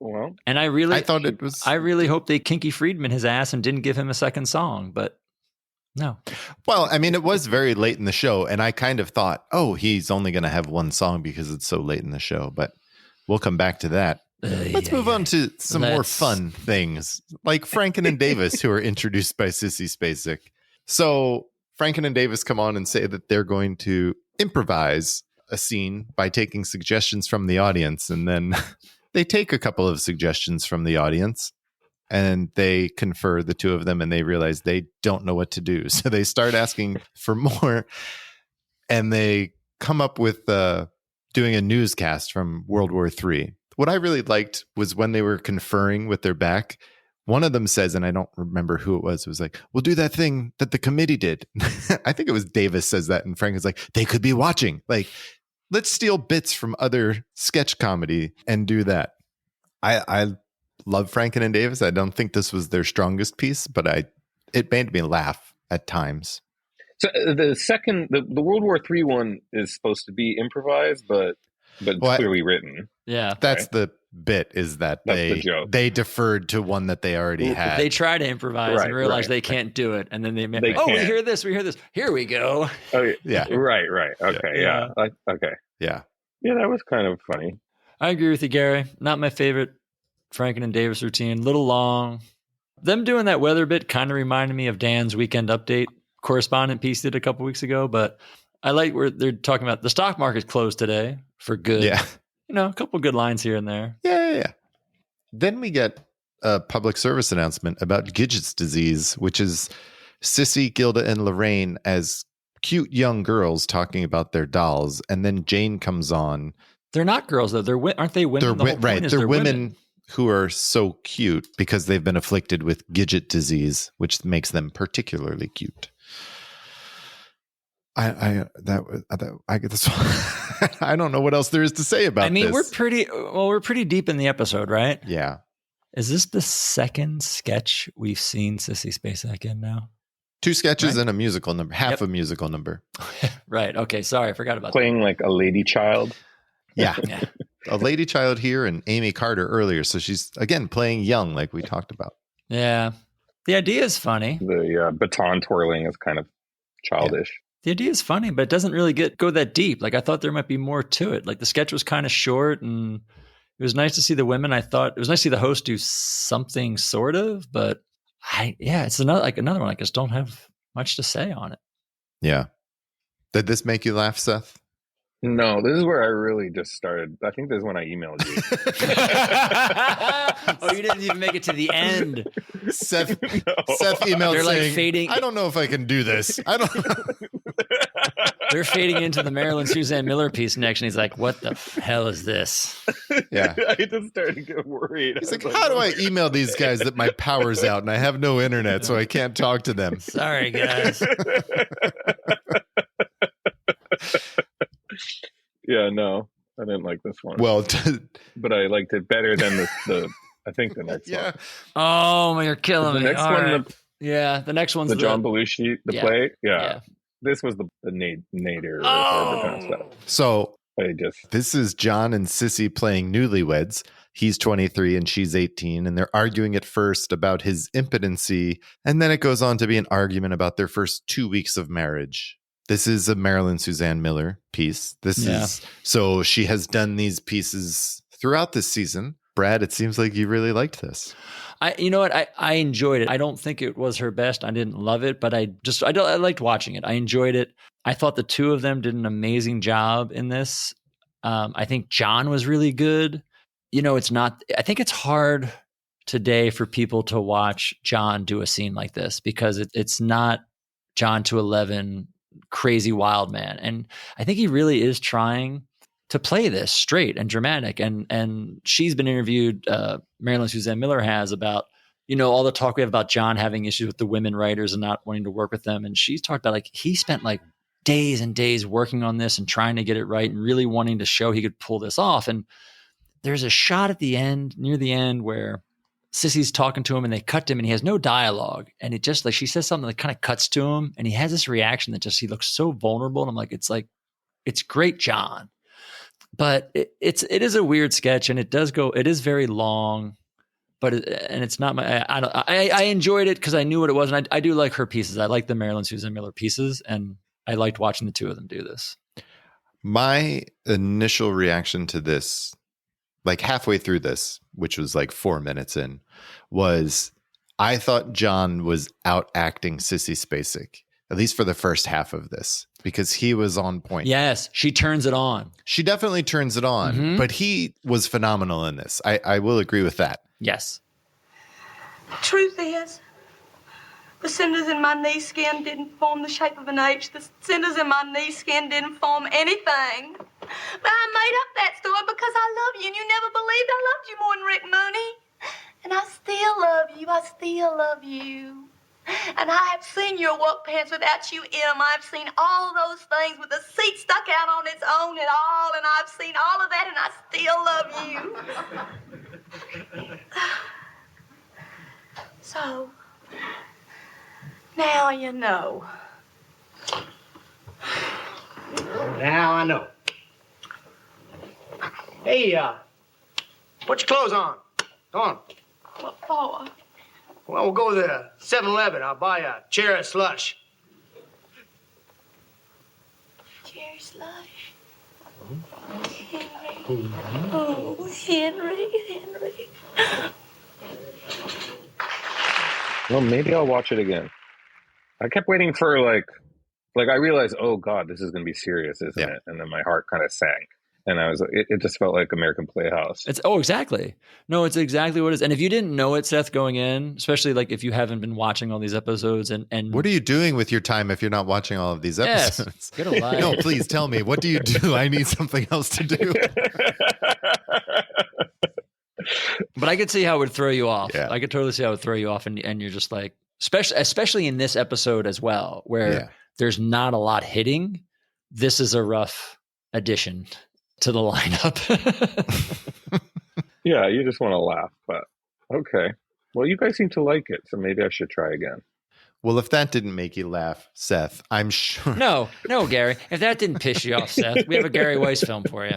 Well, and I thought it was. I really hope they Kinky Friedman his ass and didn't give him a second song. But no. Well, I mean, it was very late in the show, and I kind of thought, oh, he's only going to have one song because it's so late in the show. But we'll come back to that. Let's move on to some more fun things, like Franken and Davis, who are introduced by Sissy Spacek. So Franken and Davis come on and say that they're going to improvise a scene by taking suggestions from the audience. And then they take a couple of suggestions from the audience and they confer, the two of them, and they realize they don't know what to do. So they start asking for more, and they come up with doing a newscast from World War III. What I really liked was when they were conferring with their back, one of them says, and I don't remember who it was like, we'll do that thing that the committee did. I think it was Davis says that. And Frank is like, they could be watching. Like, let's steal bits from other sketch comedy and do that. I love Franken and Davis. I don't think this was their strongest piece, but it made me laugh at times. So the World War III one is supposed to be improvised, but clearly written. Yeah. That's right? The bit is that they deferred to one that they already had. They try to improvise and realize they can't do it. And then we hear this. Here we go. Oh, yeah. Right. Okay. Yeah. Okay. Yeah. Yeah, that was kind of funny. I agree with you, Gary. Not my favorite Franken and Davis routine. Little long. Them doing that weather bit kind of reminded me of Dan's Weekend Update correspondent piece did a couple weeks ago, but I like where they're talking about the stock market closed today for good. Yeah. A couple good lines here and there. Yeah. Then we get a public service announcement about Gidget's disease, which is Sissy, Gilda, and Lorraine as cute young girls talking about their dolls. And then Jane comes on. They're not girls, though. Aren't they women? They're women who are so cute because they've been afflicted with Gidget disease, which makes them particularly cute. I get this. I don't know what else there is to say about this. we're pretty deep in the episode, right? Yeah. Is this the second sketch we've seen Sissy Spacek in now? 2 sketches and a musical number, half a musical number. Right. Okay. Sorry. I forgot about Playing like a lady child. Yeah. A lady child here and Amy Carter earlier. So she's, again, playing young like we talked about. Yeah. The idea is funny. The baton twirling is kind of childish. Yeah. The idea is funny, but it doesn't really go that deep. Like I thought there might be more to it. Like the sketch was kind of short and it was nice to see the women. I thought it was nice to see the host do something sort of, but it's another one. I just don't have much to say on it. Yeah. Did this make you laugh, Seth? No, this is where I really just started. I think this is when I emailed you. Oh, you didn't even make it to the end. Seth emailed They're saying, like fading. I don't know if I can do this. I don't know. They're fading into the Marilyn Suzanne Miller piece next, and he's like, what the hell is this? Yeah. I just started to get worried. He's like, how do I email these guys that my power's out and I have no internet, so I can't talk to them? Sorry, guys. Yeah, no, I didn't like this one. Well, but I liked it better than the I think the next one. Oh, you're killing me. The next All one, right. the next one's the John Belushi, play. Yeah. This was the Nader. Kind of stuff. So this is John and Sissy playing newlyweds. He's 23 and she's 18, and they're arguing at first about his impotency, and then it goes on to be an argument about their first 2 weeks of marriage. This is a Marilyn Suzanne Miller piece. So she has done these pieces throughout this season. Brad, it seems like you really liked this. You know what? I enjoyed it. I don't think it was her best. I didn't love it, but I liked watching it. I enjoyed it. I thought the two of them did an amazing job in this. I think John was really good. I think it's hard today for people to watch John do a scene like this because it's not John to 11 crazy wild man. And I think he really is trying to play this straight and dramatic. And she's been interviewed, Marilyn Suzanne Miller has, about, all the talk we have about John having issues with the women writers and not wanting to work with them. And she's talked about he spent days and days working on this and trying to get it right and really wanting to show he could pull this off. And there's a shot at the end, near the end, where Sissy's talking to him and they cut to him and he has no dialogue. And it just she says something that kind of cuts to him and he has this reaction that he looks so vulnerable. And I'm like, it's great, John. But it is a weird sketch and it is very long, but it's not I enjoyed it because I knew what it was. And I do like her pieces. I like the Marilyn Suzanne Miller pieces and I liked watching the two of them do this. My initial reaction to this, halfway through this, which was 4 minutes in, was I thought John was out acting Sissy Spacek, at least for the first half of this, because he was on point. Yes, she turns it on. She definitely turns it on, but he was phenomenal in this. I will agree with that. Yes. Truth is, the cinders in my knee skin didn't form the shape of an H. The cinders in my knee skin didn't form anything. But I made up that story because I love you, and you never believed I loved you more than Rick Mooney. And I still love you. I still love you. And I have seen your work pants without you in them. I've seen all those things with the seat stuck out on its own and all. And I've seen all of that, and I still love you. So, now you know. Now I know. Hey, put your clothes on. Come on. What for? Well, we'll go to the 7-Eleven. I'll buy a cherry slush. Cherry slush. Henry. Oh, Henry. Well, maybe I'll watch it again. I kept waiting for like I realized, oh God, this is going to be serious, isn't it? And then my heart kind of sank. And I was, it just felt like American Playhouse. Exactly. No, it's exactly what it is. And if you didn't know it, Seth, going in, especially like if you haven't been watching all these episodes and what are you doing with your time if you're not watching all of these episodes? Yes, get a life. No, please tell me. What do you do? I need something else to do. But I could see how it would throw you off. Yeah. I could totally see how it would throw you off. And you're just like, especially in this episode as well, where there's not a lot hitting. This is a rough addition to the lineup. Yeah, you just want to laugh, but okay. Well, you guys seem to like it, so maybe I should try again. Well, if that didn't make you laugh, Seth, I'm sure. No, Gary. If that didn't piss you off, Seth, we have a Gary Weis film for you.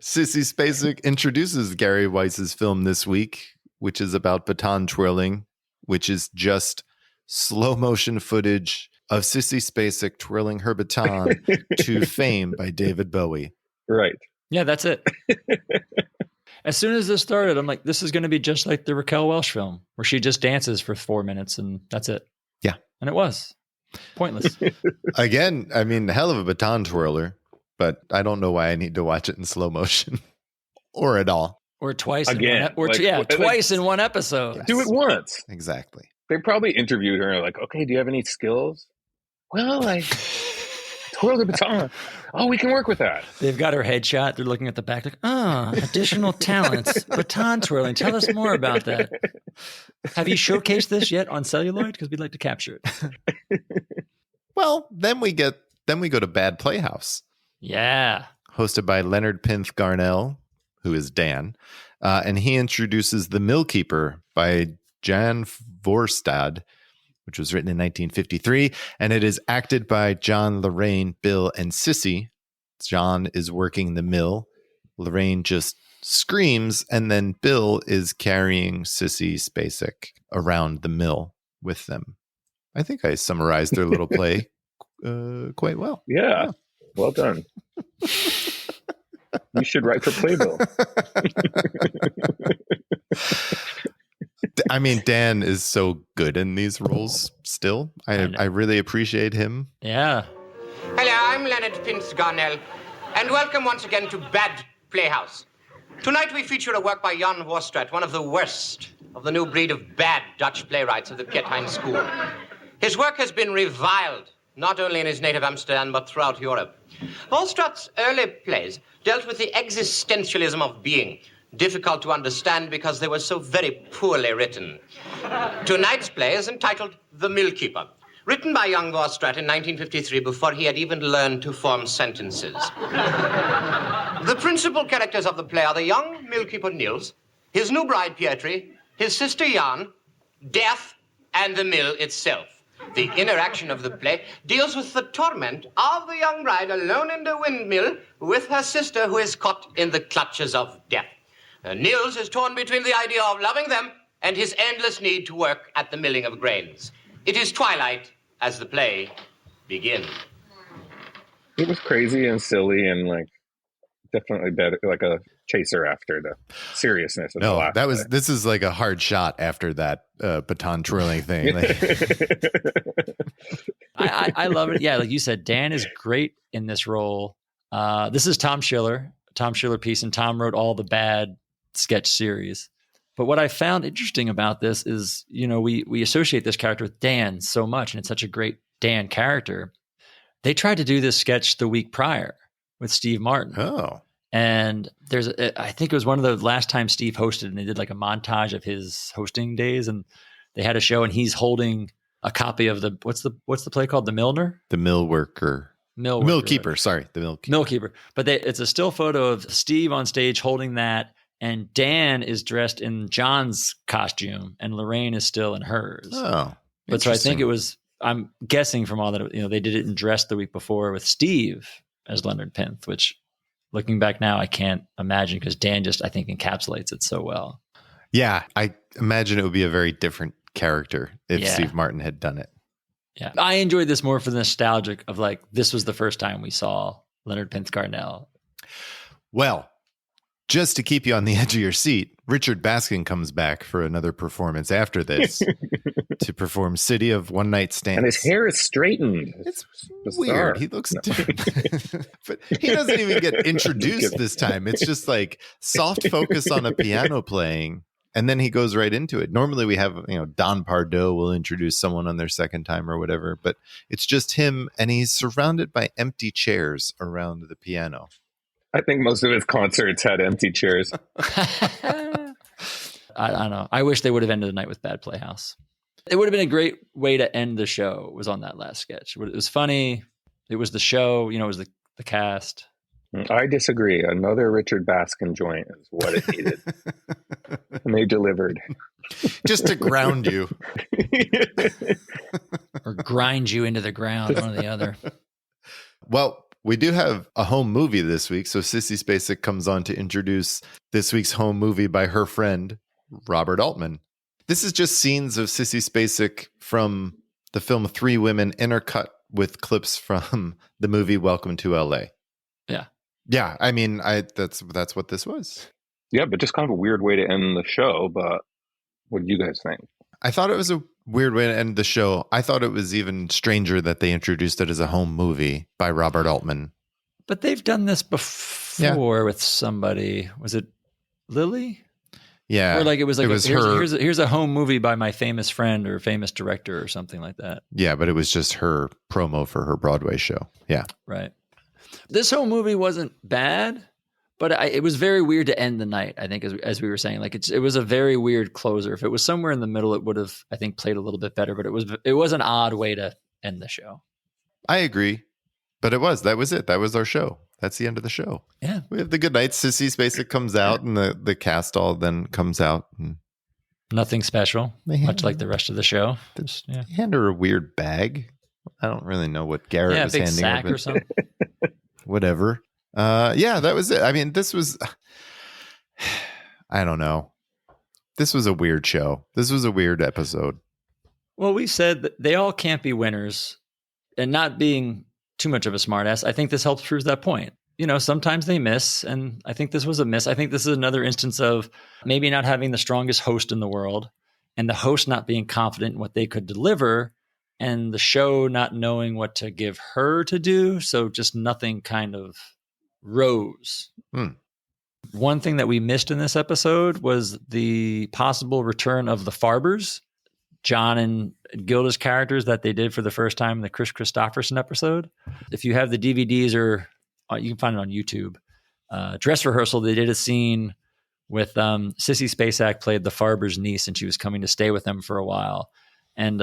Sissy Spacek introduces Gary Weiss's film this week, which is about baton twirling, which is just slow motion footage of Sissy Spacek twirling her baton to Fame by David Bowie. Right. Yeah, that's it. As soon as this started, I'm like, this is going to be just like the Raquel Welch film, where she just dances for 4 minutes and that's it. Yeah. And it was pointless. Again, I mean, hell of a baton twirler, but I don't know why I need to watch it in slow motion or at all. Or twice. Again. Twice in one episode. Yes. Do it once. Exactly. They probably interviewed her and like, okay, do you have any skills? Well, I twirl the baton. Oh, we can work with that. They've got her headshot. They're looking at the back like, additional talents. Baton twirling. Tell us more about that. Have you showcased this yet on celluloid? Because we'd like to capture it. Well, then we go to Bad Playhouse. Yeah. Hosted by Leonard Pinth Garnell, who is Dan. And he introduces The Millkeeper by Jan Vorstad, which was written in 1953, and it is acted by John, Lorraine, Bill, and Sissy. John is working the mill. Lorraine just screams, and then Bill is carrying Sissy Spacek around the mill with them. I think I summarized their little play quite well. Yeah. Well done. You should write for Playbill. I mean, Dan is so good in these roles still. I really appreciate him. Yeah. Hello, I'm Leonard Pinth Garnell, and welcome once again to Bad Playhouse. Tonight we feature a work by Jan Vorstraat, one of the worst of the new breed of bad Dutch playwrights of the Pietijn School. His work has been reviled, not only in his native Amsterdam, but throughout Europe. Vorstraat's early plays dealt with the existentialism of being, difficult to understand because they were so very poorly written. Tonight's play is entitled The Millkeeper, written by young Vorstraat in 1953 before he had even learned to form sentences. The principal characters of the play are the young millkeeper Niels, his new bride Pietri, his sister Jan, death, and the mill itself. The interaction of the play deals with the torment of the young bride alone in the windmill with her sister who is caught in the clutches of death. Niels is torn between the idea of loving them and his endless need to work at the milling of grains. It is twilight as the play begins. It was crazy and silly and like definitely better, like a chaser after the seriousness of the last play. This is like a hard shot after that baton twirling thing. I love it. Yeah, like you said, Dan is great in this role. This is Tom Schiller piece, and Tom wrote all the Bad sketch series. But what I found interesting about this is, you know, we associate this character with Dan so much, and it's such a great Dan character. They tried to do this sketch the week prior with Steve Martin. Oh. And I think it was one of the last time Steve hosted, and they did like a montage of his hosting days, and they had a show, and he's holding a copy of what's the play called? The Milner? The Millworker. Millkeeper. Sorry, the Millkeeper. Millkeeper. But it's a still photo of Steve on stage holding that, and Dan is dressed in John's costume, and Lorraine is still in hers. Oh, but so I think it was. I'm guessing from all that, they did it in dress the week before with Steve as Leonard Pinth, which, looking back now, I can't imagine because Dan just, I think, encapsulates it so well. Yeah, I imagine it would be a very different character if Steve Martin had done it. Yeah, I enjoyed this more for the nostalgic of like, this was the first time we saw Leonard Pinth Garnell. Well, just to keep you on the edge of your seat, Richard Baskin comes back for another performance after this to perform City of One Night Stands. And his hair is straightened. It's weird. He looks different. But he doesn't even get introduced this time. It's just like soft focus on a piano playing, and then he goes right into it. Normally we have, Don Pardo will introduce someone on their second time or whatever, but it's just him, and he's surrounded by empty chairs around the piano. I think most of his concerts had empty chairs. I don't know. I wish they would have ended the night with Bad Playhouse. It would have been a great way to end the show, was on that last sketch. It was funny. It was the show. It was the cast. I disagree. Another Richard Baskin joint is what it needed. And they delivered. Just to ground you. Or grind you into the ground, one or the other. Well, we do have a home movie this week, so Sissy Spacek comes on to introduce this week's home movie by her friend, Robert Altman. This is just scenes of Sissy Spacek from the film Three Women, intercut with clips from the movie Welcome to L.A. Yeah. Yeah, I mean, that's what this was. Yeah, but just kind of a weird way to end the show, but what do you guys think? I thought it was a weird way to end the show. I thought it was even stranger that they introduced it as a home movie by Robert Altman. But they've done this before with somebody. Was it Lily? Yeah. Or like it was like her. Here's a home movie by my famous friend or famous director or something like that. Yeah, but it was just her promo for her Broadway show. Yeah. Right. This home movie wasn't bad, but it was very weird to end the night, I think, as we were saying. Like it was a very weird closer. If it was somewhere in the middle, it would have, I think, played a little bit better. But it was an odd way to end the show. I agree. But that was it. That was our show. That's the end of the show. Yeah. We have the good night. Sissy Spacek comes out, and the cast all then comes out. And nothing special, much like the rest of the show. They hand her a weird bag. I don't really know what Garrett was handing sack her. Or something. Whatever. Yeah, that was it. I mean, this was, I don't know. This was a weird show. This was a weird episode. Well, we said that they all can't be winners, and not being too much of a smartass, I think this helps prove that point. Sometimes they miss, and I think this was a miss. I think this is another instance of maybe not having the strongest host in the world, and the host not being confident in what they could deliver, and the show not knowing what to give her to do. So just nothing kind of rose. One thing that we missed in this episode was the possible return of the Farbers, John and Gilda's characters that they did for the first time in the Chris Christopherson episode. If you have the DVDs, or you can find it on YouTube, Dress Rehearsal, they did a scene with Sissy Spacek played the Farbers' niece, and she was coming to stay with them for a while. And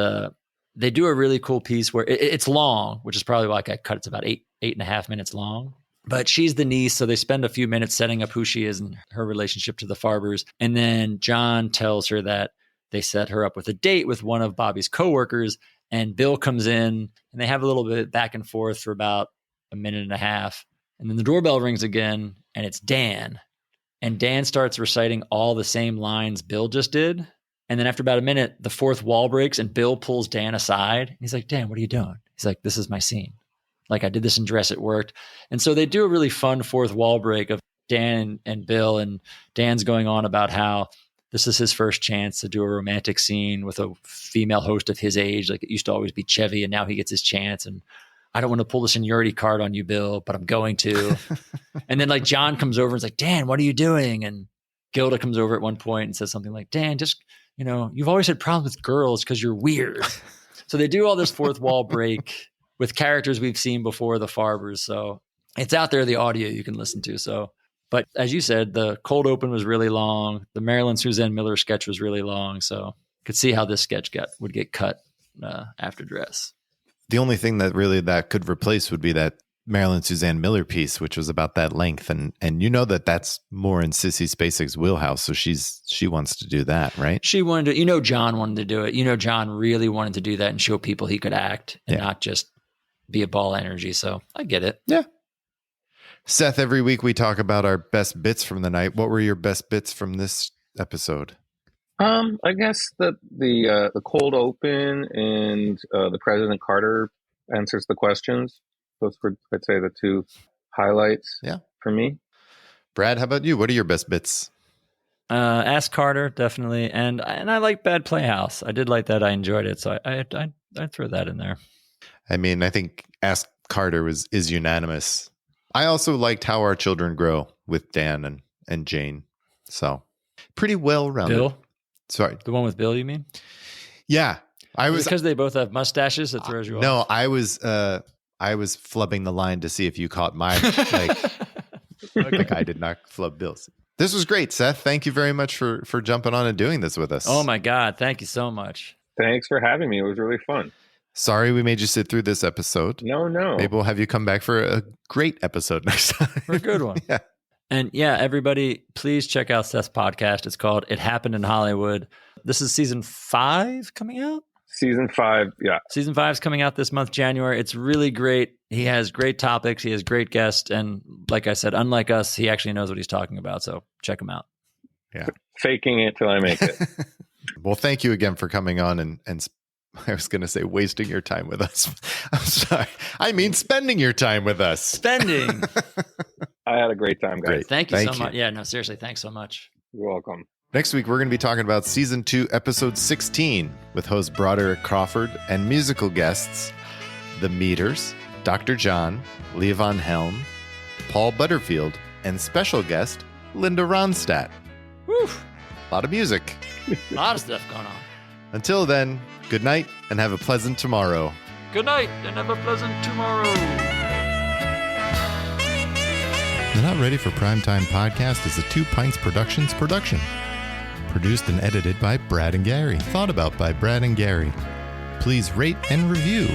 they do a really cool piece where it's long, which is probably like I cut. It's about 8.5 minutes long. But she's the niece, so they spend a few minutes setting up who she is and her relationship to the Farbers. And then John tells her that they set her up with a date with one of Bobby's coworkers, and Bill comes in, and they have a little bit back and forth for about a minute and a half. And then the doorbell rings again, and it's Dan. And Dan starts reciting all the same lines Bill just did. And then after about a minute, the fourth wall breaks, and Bill pulls Dan aside. He's like, Dan, what are you doing? He's like, this is my scene. Like, I did this in dress, it worked. And so they do a really fun fourth wall break of Dan and Bill, and Dan's going on about how this is his first chance to do a romantic scene with a female host of his age. Like, it used to always be Chevy, and now he gets his chance. And I don't want to pull the seniority card on you, Bill, but I'm going to. And then like John comes over and is like, Dan, what are you doing? And Gilda comes over at one point and says something like, Dan, just, you've always had problems with girls because you're weird. So they do all this fourth wall break with characters we've seen before, the Farbers. So it's out there, the audio you can listen to. So, But as you said, the cold open was really long. The Marilyn Suzanne Miller sketch was really long. So could see how this sketch would get cut after dress. The only thing that could replace would be that Marilyn Suzanne Miller piece, which was about that length. And you know that's more in Sissy Spacek's wheelhouse. So she wants to do that, right? She wanted to, John wanted to do it. John really wanted to do that and show people he could act and not just be a ball energy. So I get it. Yeah. Seth, every week we talk about our best bits from the night. What were your best bits from this episode? I guess the cold open and the President Carter answers the questions. Those were, I'd say, the two highlights. For me. Brad, how about you? What are your best bits? Ask Carter, definitely, and I like Bad Playhouse. I did like that. I enjoyed it, so I'd throw that in there. I mean, I think Ask Carter is unanimous. I also liked How Our Children Grow with Dan and Jane. So pretty well rounded. Bill? Sorry. The one with Bill, you mean? Yeah. Because they both have mustaches that throws you off? No, I was flubbing the line to see if you caught my like I did not flub Bill's. This was great, Seth. Thank you very much for jumping on and doing this with us. Oh my God. Thank you so much. Thanks for having me. It was really fun. Sorry we made you sit through this episode. No. Maybe we'll have you come back for a great episode next time. For a good one. Yeah. And yeah, everybody, please check out Seth's podcast. It's called It Happened in Hollywood. This is season 5 coming out? Season 5, yeah. Season 5 is coming out this month, January. It's really great. He has great topics. He has great guests. And like I said, unlike us, he actually knows what he's talking about. So check him out. Yeah. Faking it till I make it. Well, thank you again for coming on and I was going to say wasting your time with us. I'm sorry. I mean spending your time with us. Spending. I had a great time, guys. Great. Thank you so much. Yeah, no, seriously. Thanks so much. You're welcome. Next week, we're going to be talking about Season 2, Episode 16 with host Broderick Crawford and musical guests, The Meters, Dr. John, Leah Von Helm, Paul Butterfield, and special guest, Linda Ronstadt. Woo! A lot of music. A lot of stuff going on. Until then, good night and have a pleasant tomorrow. Good night and have a pleasant tomorrow. The Not Ready for Primetime podcast is a 2 Pints Productions production. Produced and edited by Brad and Gary. Thought about by Brad and Gary. Please rate and review.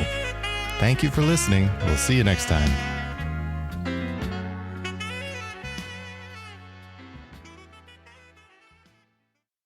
Thank you for listening. We'll see you next time.